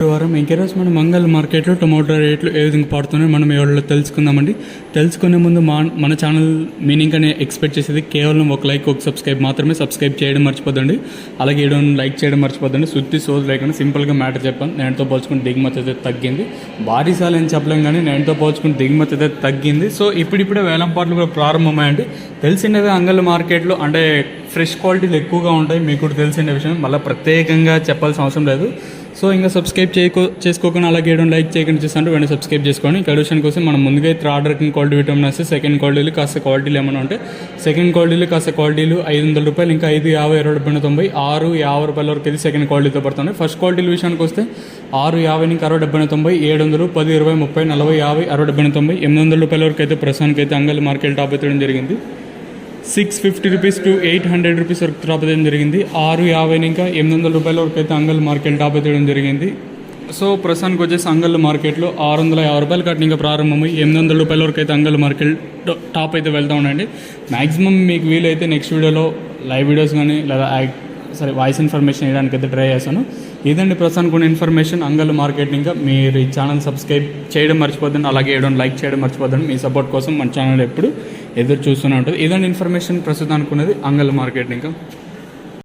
వారం ఇంకెరోజు మనం మంగళ మార్కెట్లో టొమాటో రేట్లు ఏ విధంగా పడుతున్నాయో మనం ఎవరిలో తెలుసుకుందామండి. తెలుసుకునే ముందు మన ఛానల్ మీనింగ్ అని ఎక్స్పెక్ట్ చేసేది కేవలం ఒక లైక్ ఒక సబ్స్క్రైబ్ మాత్రమే. సబ్స్క్రైబ్ చేయడం మర్చిపోద్దండి, అలాగే వీడియో లైక్ చేయడం మర్చిపోద్దండి. శుద్ధి సోది లేకుండా సింపుల్గా మ్యాటర్ చెప్పాను. నేనుతో పోల్చుకుని దిగుమతి అయితే తగ్గింది. భారీ సార్లు అని చెప్పలేం కానీ నేనుతో పోల్చుకుని దిగుమతి అయితే తగ్గింది. సో ఇప్పుడిప్పుడే వేలంపాట్లు కూడా ప్రారంభమయ్యాయండి. తెలిసినదే అంగళ్ళ మార్కెట్లో అంటే ఫ్రెష్ క్వాలిటీలు ఎక్కువగా ఉంటాయి, మీకు కూడా తెలిసిన విషయం, మళ్ళీ ప్రత్యేకంగా చెప్పాల్సిన అవసరం లేదు. సో ఇంకా సబ్స్క్రైబ్ చేసుకోకుండా అలాగే లైక్ చేయకుండా చూస్తుంటే వెంటనే సబ్స్క్రైబ్ చేసుకోండి. ఇంకా విషయం కోసం మనం ముందుగా థర్డ్ రకం క్వాలిటీ విటమిన్ వస్తే సెకండ్ క్వాలిటీలు కాస్త క్వాలిటీలు ఏమైనా ఉంటే సెకండ్ క్వాలిటీలు కాస్త క్వాలిటీలు ₹500, ఇంకా 5, 50, 20, 90, 6, 50 రూపాయల వరకు అయితే సెకండ్ క్వాలిటీతో పడుతుంది. ఫస్ట్ క్వాలిటీల విషయానికి వస్తే 6, 50, ఇంకా 60, 70, 90, 700, 10, 20, 30, 40, 50, 60, 70, 90, ₹800 వరకు అయితే ప్రస్తుతానికి అయితే అంగళ్ళ మార్కెట్ టాప్ ఎత్తడం జరిగింది. ₹650 to ₹800 వరకు టాప్ ఎత్తడం జరిగింది. 6, 50, ఇంకా ₹800 వరకు అయితే అంగళ్ళ మార్కెట్ టాప్ ఎత్తడం జరిగింది. సో ప్రస్తుతానికి వచ్చేసి అంగళ్ళ మార్కెట్లో ₹650 కట్టిన ఇంకా ప్రారంభమై ₹800 వరకు అయితే అంగళ్ళ మార్కెట్ టాప్ అయితే వెళ్తూ ఉండండి. మ్యాక్సిమం మీకు వీలైతే నెక్స్ట్ వీడియోలో లైవ్ వీడియోస్ కానీ లేదా వాయిస్ ఇన్ఫర్మేషన్ ఇవ్వడానికి అయితే ట్రై చేస్తాను. ఇదండి ప్రస్తుతానికి ఉన్న ఇన్ఫర్మేషన్ అంగళ్ళ మార్కెట్. ఇంకా మీరు ఈ ఛానల్ సబ్స్క్రైబ్ చేయడం మర్చిపోద్దండి, అలాగే లైక్ చేయడం మర్చిపోద్దండి. మీ సపోర్ట్ కోసం మన ఛానల్ ఎప్పుడు ఎదురు చూస్తూనే ఉంటుంది. ఇదండి ఇన్ఫర్మేషన్ ప్రస్తుతం అనుకున్నది అంగళ్ళ మార్కెట్. ఇంకా